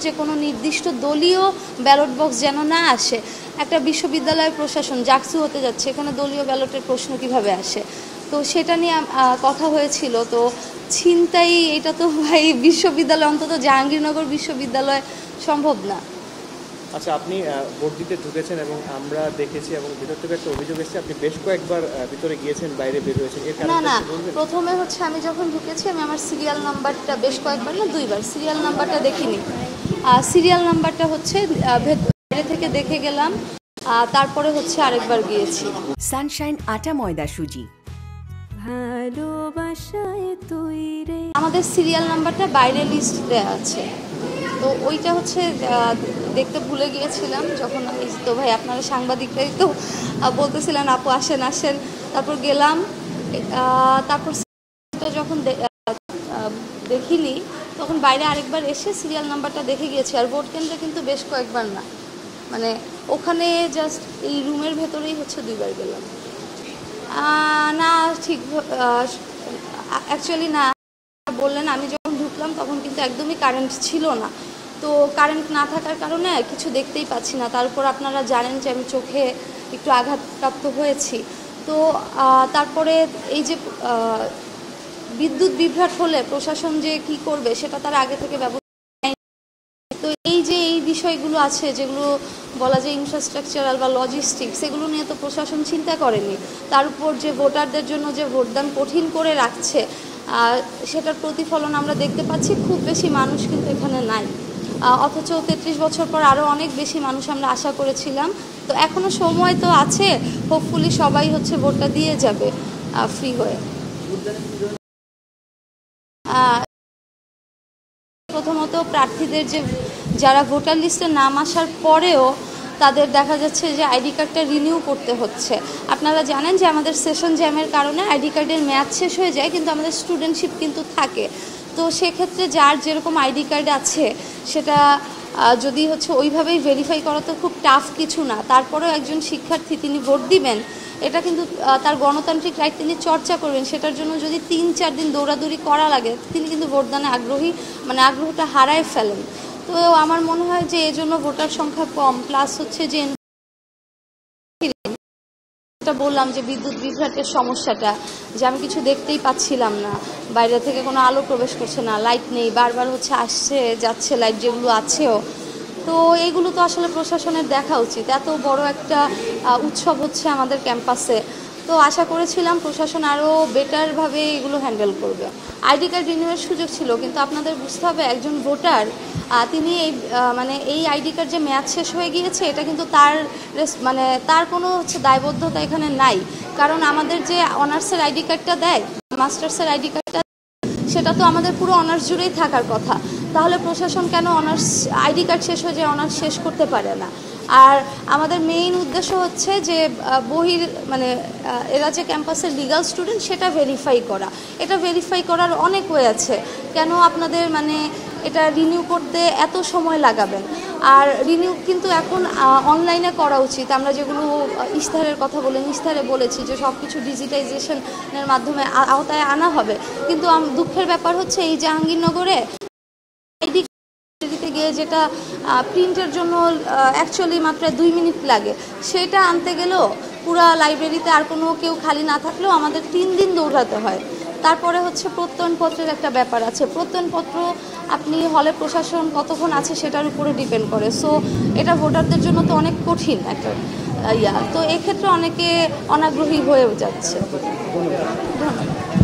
যে কোনো নির্দিষ্ট দলীয় ব্যালট বক্স যেন না আসে। একটা বিশ্ববিদ্যালয়ের প্রশাসন জাকসু হতে যাচ্ছে, এখানে দলীয় ব্যালটের প্রশ্ন কিভাবে আসে, তো সেটা নিয়ে কথা হয়েছিল। তো ছিনতাই এটা তো ভাই বিশ্ববিদ্যালয়, অন্তত জাহাঙ্গীরনগর বিশ্ববিদ্যালয় সম্ভব না। আচ্ছা, আপনি ভোট দিতে ঢুকেছেন এবং আমরা দেখেছি এবং ভিতর থেকে একটা অভিযোগ এসেছে আপনি বেশ কয়েকবার ভিতরে গিয়েছেন, বাইরে বের হয়েছেন। না না, প্রথমে হচ্ছে আমি যখন ঢুকেছি আমি আমার সিরিয়াল নাম্বারটা বেশ কয়েকবার না 2বার সিরিয়াল নাম্বারটা দেখিনি। সিরিয়াল নাম্বারটা হচ্ছে বাইরে থেকে দেখে গেলাম, তারপরে হচ্ছে আরেকবার গিয়েছি। সানশাইন আটা ময়দা সুজি, ভালোবাসায় তৈরি। আমাদের সিরিয়াল নাম্বারটা বাইরে লিস্ট দেওয়া আছে, তো ওইটা হচ্ছে দেখতে ভুলে গিয়েছিলাম যখন। তো ভাই আপনারা সাংবাদিকরাই তো বলতেছিলেন আপু আসেন আসেন, তারপর গেলাম। তারপর যখন দেখিনি তখন বাইরে আরেকবার এসে সিরিয়াল নাম্বারটা দেখে গিয়েছি। আর ভোট কেন্দ্রে কিন্তু বেশ কয়েকবার না, মানে ওখানে জাস্ট এই রুমের ভেতরেই হচ্ছে 2বার গেলাম। না ঠিক অ্যাকচুয়ালি না, বললেন আমি যখন ঢুকলাম তখন কিন্তু একদমই কারেন্ট ছিল না, তো কারেন্ট না থাকার কারণে কিছু দেখতেই পাচ্ছি না। তারপর আপনারা জানেন যে আমি চোখে একটু আঘাতপ্রাপ্ত হয়েছি। তো তারপরে এই যে বিদ্যুৎ বিভ্রাট হলে প্রশাসন যে কি করবে সেটা তার আগে থেকে ব্যবস্থা নেয়। তো এই যে এই বিষয়গুলো আছে যেগুলো বলা যায় ইনফ্রাস্ট্রাকচারাল বা লজিস্টিক্স, সেগুলো নিয়ে তো প্রশাসন চিন্তা করেনি। তার উপর যে ভোটারদের জন্য যে ভোটদান কঠিন করে রাখছে, সেটার প্রতিফলন আমরা দেখতে পাচ্ছি। খুব বেশি মানুষ কিন্তু এখানে নাই, অথচ 33 বছর পর আরও অনেক বেশি মানুষ আমরা আশা করেছিলাম। তো এখনও সময় তো আছে, হোপফুলি সবাই হচ্ছে ভোটটা দিয়ে যাবে ফ্রি হয়ে। প্রথমত প্রার্থীদের যারা ভোটার লিস্টে নাম আসার পরেও তাদের দেখা যাচ্ছে যে আইডি কার্ডটা রিনিউ করতে হচ্ছে। আপনারা জানেন যে আমাদের সেশন জ্যামের কারণে আইডি কার্ডের মেয়াদ শেষ হয়ে যায়, কিন্তু আমাদের স্টুডেন্টশিপ কিন্তু থাকে। তো সেক্ষেত্রে যার যেরকম আইডি কার্ড আছে সেটা যদি হচ্ছে ওইভাবেই ভেরিফাই করা তো খুব টাফ কিছু না। তারপরেও একজন শিক্ষার্থী তিনি ভোট দিবেন, এটা কিন্তু তার গণতান্ত্রিক রাইট তিনি চর্চা করবেন। সেটার জন্য যদি 3-4 দিন দৌড়াদৌড়ি করা লাগে, তিনি কিন্তু ভোটদানে আগ্রহটা হারায় ফেলেন। তো আমার মনে হয় যে এজন্য ভোটার সংখ্যা কম, প্লাস হচ্ছে যে বললাম যে বিদ্যুৎ বিভ্রাটের সমস্যাটা, যে আমি কিছু দেখতেই পাচ্ছিলাম না, বাইরে থেকে কোনো আলো প্রবেশ করছে না, লাইট নেই, বারবার হচ্ছে আসছে যাচ্ছে লাইট যেগুলো আছেও। তো এইগুলো তো আসলে প্রশাসনের দেখা উচিত। এত বড় একটা উৎসব হচ্ছে আমাদের ক্যাম্পাসে, তো আশা করেছিলাম প্রশাসন আরও বেটারভাবে এগুলো হ্যান্ডেল করবে। আইডি কার্ড রিনিউয়ের সুযোগ ছিল, কিন্তু আপনাদের বুঝতে হবে একজন ভোটার তিনি এই আইডি কার্ড যে মেয়াদ শেষ হয়ে গিয়েছে এটা কিন্তু তার কোনো হচ্ছে দায়বদ্ধতা এখানে নাই। কারণ আমাদের যে অনার্সের আইডি কার্ডটা দেয়, মাস্টার্সের আইডি কার্ডটা, সেটা তো আমাদের পুরো অনার্স জুড়েই থাকার কথা। তাহলে প্রশাসন কেন অনার্স আইডি কার্ড শেষ হয়ে যায় অনার্স শেষ করতে পারে না? আর আমাদের মেইন উদ্দেশ্য হচ্ছে যে এরা যে ক্যাম্পাসের লিগাল স্টুডেন্ট সেটা ভেরিফাই করা। এটা ভেরিফাই করার অনেক ওয়ে আছে, কেন আপনাদের এটা রিনিউ করতে এত সময় লাগাবেন? আর রিনিউ কিন্তু এখন অনলাইনে করা উচিত। আমরা যেগুলো ইশতেহারের কথা ইশতেহারে বলেছি যে সব কিছু ডিজিটাইজেশনের মাধ্যমে আওতায় আনা হবে, কিন্তু দুঃখের ব্যাপার হচ্ছে এই জাহাঙ্গীরনগরে আইডি দিতে গিয়ে যেটা প্রিন্টের জন্য অ্যাকচুয়ালি মাত্র 2 মিনিট লাগে, সেটা আনতে গেলেও পুরা লাইব্রেরিতে আর কোনো কেউ খালি না থাকলেও আমাদের 3 দিন দৌড়াতে হয়। তারপরে হচ্ছে প্রত্যয়নপত্রের একটা ব্যাপার আছে। প্রত্যয়নপত্র আপনি হলে প্রশাসন কতক্ষণ আছে সেটার উপরে ডিপেন্ড করে। সো এটা ভোটারদের জন্য তো অনেক কঠিন একটা তো এক্ষেত্রে অনেকে অনাগ্রহী হয়ে যাচ্ছে। ধন্যবাদ।